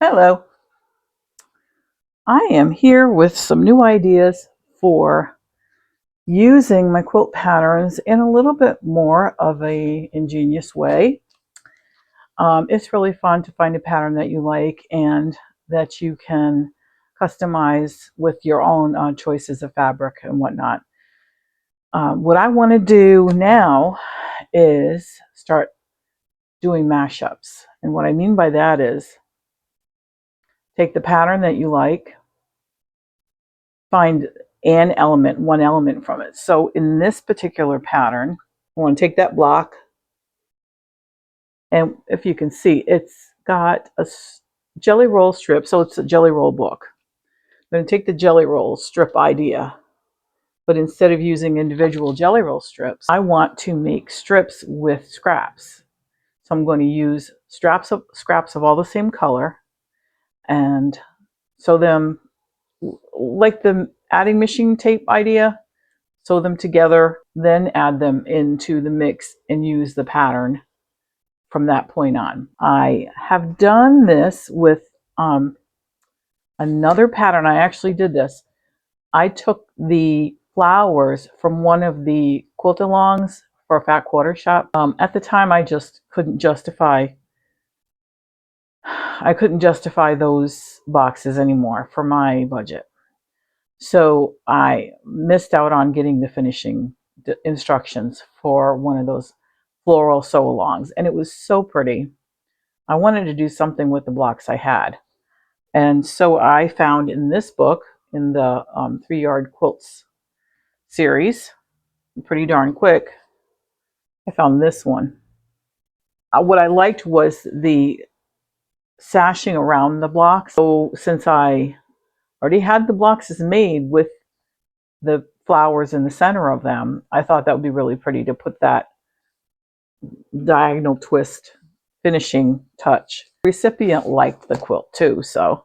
Hello. I am here with some new ideas for using my quilt patterns in a little bit more of a ingenious way. It's really fun to find a pattern that you like and that you can customize with your own choices of fabric and whatnot. What I want to do now is start doing mashups. And what I mean by that is take the pattern that you like, find one element from it. So in this particular pattern, I want to take that block, and if you can see, it's got a jelly roll strip, so it's a jelly roll book. I'm going to take the jelly roll strip idea, but instead of using individual jelly roll strips, I want to make strips with scraps. So I'm going to use scraps of all the same color and sew them like the adding machine tape idea. Sew them together, then add them into the mix and use the pattern from that point on. I have done this with another pattern. I actually did this. I took the flowers from one of the quilt-alongs for a fat quarter shop. At the time, I just couldn't justify those boxes anymore for my budget. So I missed out on getting the finishing instructions for one of those floral sew-alongs, and it was so pretty. I wanted to do something with the blocks I had. And so I found in this book, in the 3-Yard Quilts series, pretty darn quick, I found this one. What I liked was the sashing around the blocks. So since I already had the blocks made with the flowers in the center of them, I thought that would be really pretty to put that diagonal twist finishing touch. The recipient liked the quilt too, so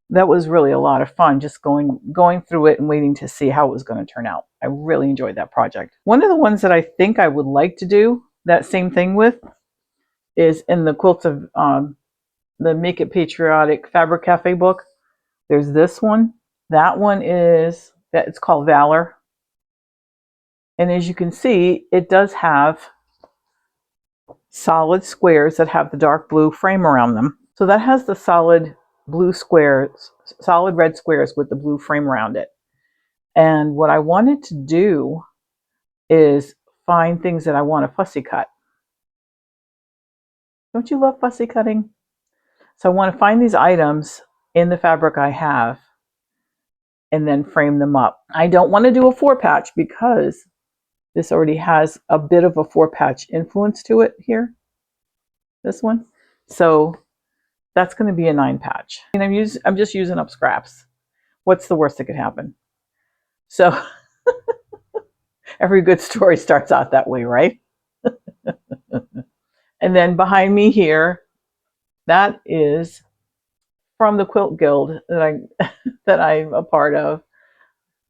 that was really a lot of fun, just going through it and waiting to see how it was going to turn out. I really enjoyed that project. One of the ones that I think I would like to do that same thing with is in the quilts of the Make It Patriotic Fabric Cafe book. There's this one. That one is, it's called Valor. And as you can see, it does have solid squares that have the dark blue frame around them. So that has the solid blue squares, solid red squares with the blue frame around it. And what I wanted to do is find things that I want to fussy cut. Don't you love fussy cutting? So I want to find these items in the fabric I have and then frame them up. I don't want to do a 4-patch because this already has a bit of a 4-patch influence to it here, this one. So that's going to be a 9-patch. And I'm just using up scraps. What's the worst that could happen? So every good story starts out that way, right? And then behind me here, that is from the Quilt Guild that I'm a part of.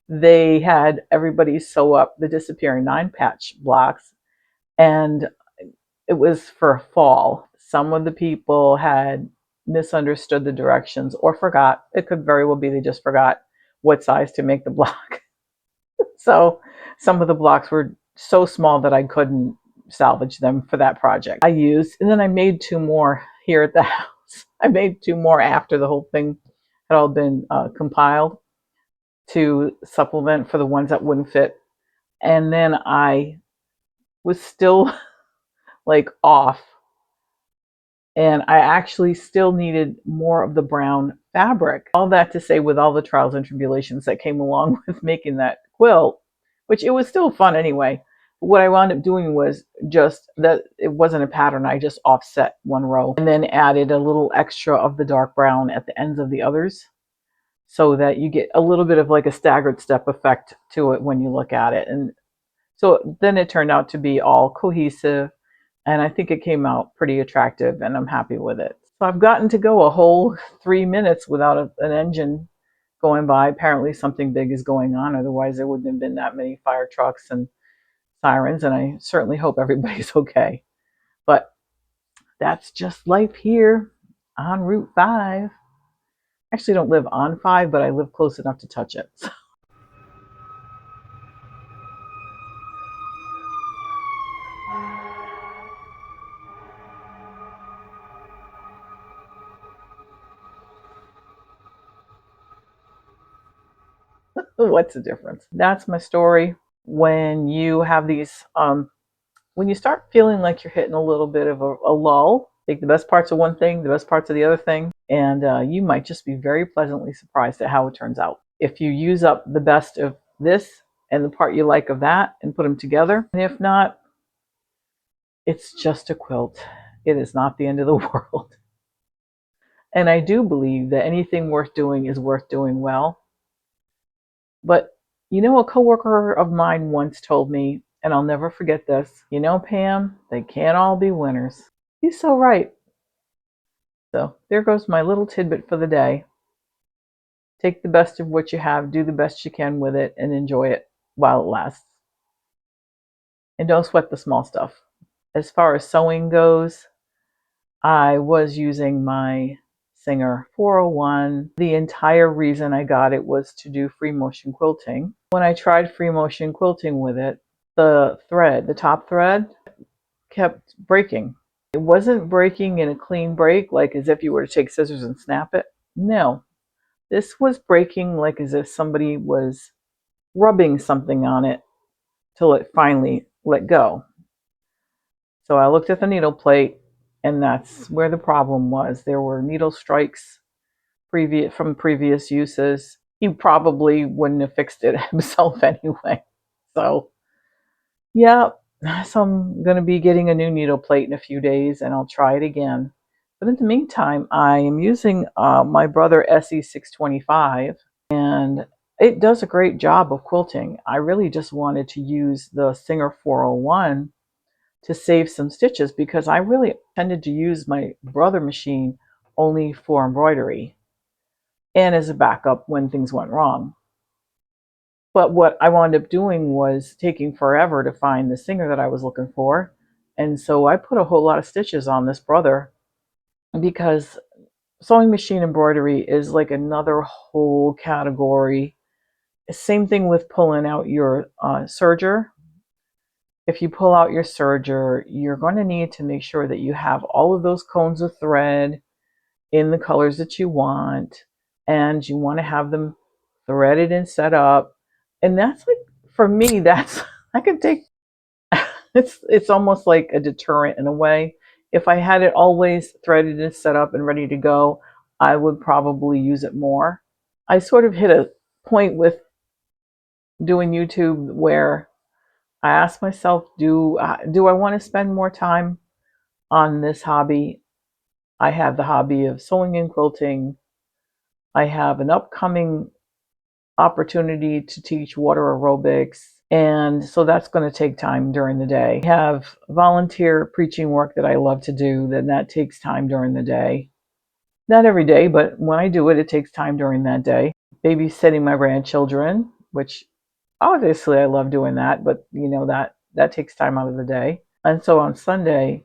They had everybody sew up the disappearing 9-patch blocks, and it was for fall. Some of the people had misunderstood the directions or forgot. It could very well be they just forgot what size to make the block. So some of the blocks were so small that I couldn't salvage them for that project. And then I made 2 more here at the house. I made 2 more after the whole thing had all been compiled to supplement for the ones that wouldn't fit. And then I was still like off, and I actually still needed more of the brown fabric. All that to say, with all the trials and tribulations that came along with making that quilt, which it was still fun anyway. What I wound up doing was just that it wasn't a pattern. I just offset one row and then added a little extra of the dark brown at the ends of the others, so that you get a little bit of like a staggered step effect to it when you look at it. And so then it turned out to be all cohesive, and I think it came out pretty attractive, and I'm happy with it. So I've gotten to go a whole 3 minutes without an engine going by. Apparently something big is going on, otherwise there wouldn't have been that many fire trucks and sirens, and I certainly hope everybody's okay. But that's just life here. on Route 5. Actually, don't live on 5, but I live close enough to touch it. What's the difference? That's my story. When you have these, when you start feeling like you're hitting a little bit of a lull, take the best parts of one thing, the best parts of the other thing, and you might just be very pleasantly surprised at how it turns out. If you use up the best of this and the part you like of that and put them together, and if not, it's just a quilt. It is not the end of the world. And I do believe that anything worth doing is worth doing well. But you know, a coworker of mine once told me, and I'll never forget this, you know, Pam, they can't all be winners. He's so right. So there goes my little tidbit for the day. Take the best of what you have, do the best you can with it, and enjoy it while it lasts. And don't sweat the small stuff. As far as sewing goes, I was using my Singer 401. The entire reason I got it was to do free motion quilting. When I tried free motion quilting with it, the thread, the top thread, kept breaking. It wasn't breaking in a clean break, like as if you were to take scissors and snap it. No, this was breaking like as if somebody was rubbing something on it till it finally let go. So I looked at the needle plate, and that's where the problem was. There were needle strikes from previous uses. He probably wouldn't have fixed it himself anyway. So, yeah, so I'm going to be getting a new needle plate in a few days, and I'll try it again. But in the meantime, I am using my Brother SE625, and it does a great job of quilting. I really just wanted to use the Singer 401 to save some stitches because I really tended to use my Brother machine only for embroidery and as a backup when things went wrong. But what I wound up doing was taking forever to find the Singer that I was looking for. And so I put a whole lot of stitches on this Brother because sewing machine embroidery is like another whole category. Same thing with pulling out your serger. If you pull out your serger, you're going to need to make sure that you have all of those cones of thread in the colors that you want, and you want to have them threaded and set up. And that's like, for me, that's I could take it's almost like a deterrent in a way. If I had it always threaded and set up and ready to go, I would probably use it more. I sort of hit a point with doing YouTube where I asked myself, do I want to spend more time on this hobby? I have the hobby of sewing and quilting. I have an upcoming opportunity to teach water aerobics, and so that's going to take time during the day. I have volunteer preaching work that I love to do, then that takes time during the day. Not every day, but when I do it, it takes time during that day. Babysitting my grandchildren, which obviously I love doing that, but you know that takes time out of the day. And so on Sunday,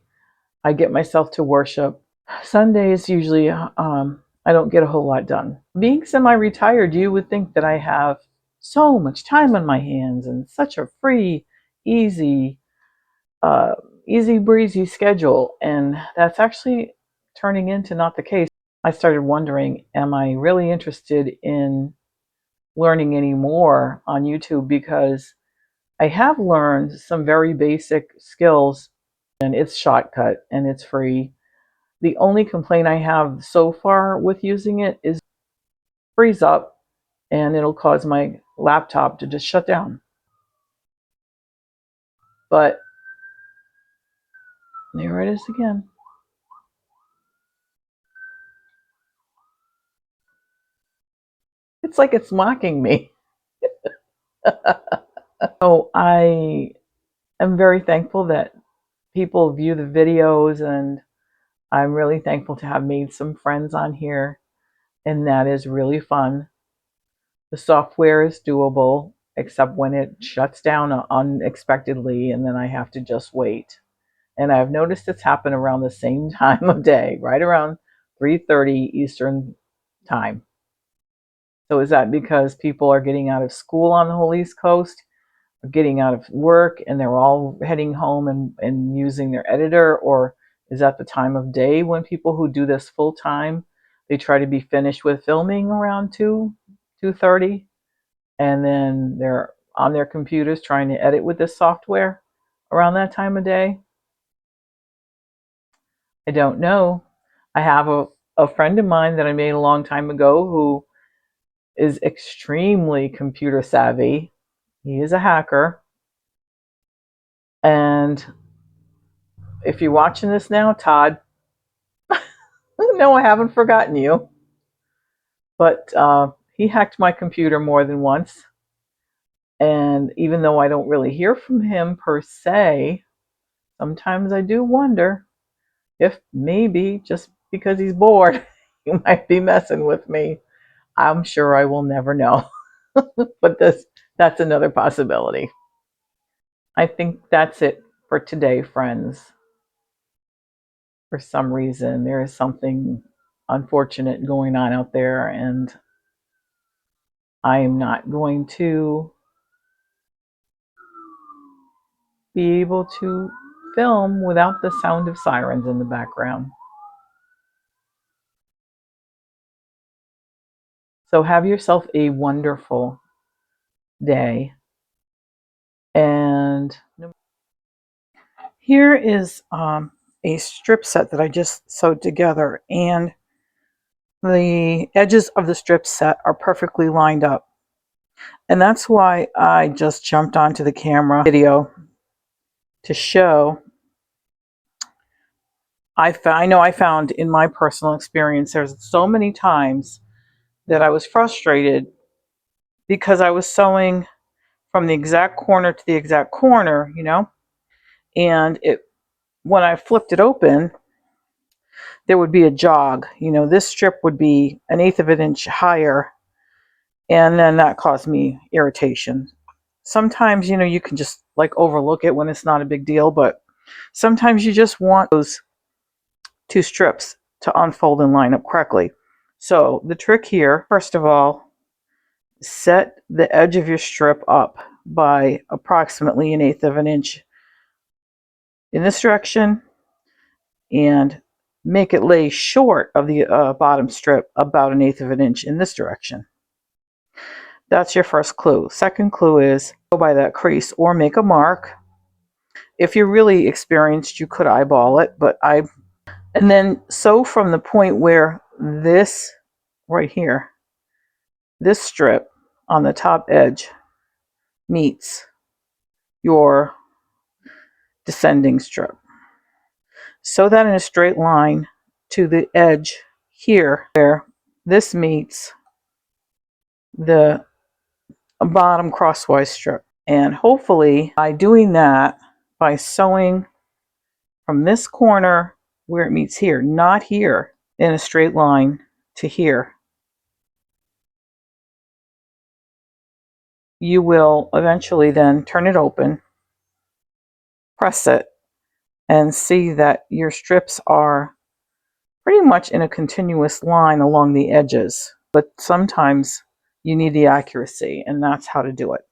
I get myself to worship. Sundays usually I don't get a whole lot done. Being semi-retired, you would think that I have so much time on my hands and such a free, easy, uh, easy breezy schedule, and that's actually turning into not the case. I started wondering, am I really interested in learning any more on YouTube? Because I have learned some very basic skills, and it's shortcut and it's free. The only complaint I have so far with using it is freeze up and it'll cause my laptop to just shut down. But there it is again. It's like it's mocking me. So I am very thankful that people view the videos, and I'm really thankful to have made some friends on here, and that is really fun. The software is doable, except when it shuts down unexpectedly, and then I have to just wait. And I've noticed it's happened around the same time of day, right around 3:30 Eastern time. So is that because people are getting out of school on the whole East Coast, or getting out of work, and they're all heading home and using their editor? Or is that the time of day when people who do this full time, they try to be finished with filming around 2:30, and then they're on their computers trying to edit with this software around that time of day? I don't know. I have a friend of mine that I made a long time ago who is extremely computer savvy. He is a hacker. And if you're watching this now, Todd, no, I haven't forgotten you. But he hacked my computer more than once. And even though I don't really hear from him per se, sometimes I do wonder if maybe just because he's bored, he might be messing with me. I'm sure I will never know. But that's another possibility. I think that's it for today, friends. For some reason, there is something unfortunate going on out there, and I am not going to be able to film without the sound of sirens in the background. So have yourself a wonderful day. And here is a strip set that I just sewed together, and the edges of the strip set are perfectly lined up. And that's why I just jumped onto the camera video to show. I know I found in my personal experience, there's so many times that I was frustrated because I was sewing from the exact corner to the exact corner, and when I flipped it open, there would be a jog. This strip would be 1/8 of an inch higher, and then that caused me irritation. Sometimes, you can just like overlook it when it's not a big deal, but sometimes you just want those two strips to unfold and line up correctly. So the trick here, first of all, set the edge of your strip up by approximately 1/8 of an inch in this direction, and make it lay short of the bottom strip about 1/8 of an inch in this direction. That's your first clue. Second clue is go by that crease or make a mark. If you're really experienced, you could eyeball it, and then sew from the point where this right here, this strip on the top edge meets your descending strip. Sew that in a straight line to the edge here where this meets the bottom crosswise strip. And hopefully by doing that, by sewing from this corner where it meets here, not here, in a straight line to here, you will eventually then turn it open, press it, and see that your strips are pretty much in a continuous line along the edges. But sometimes you need the accuracy, and that's how to do it.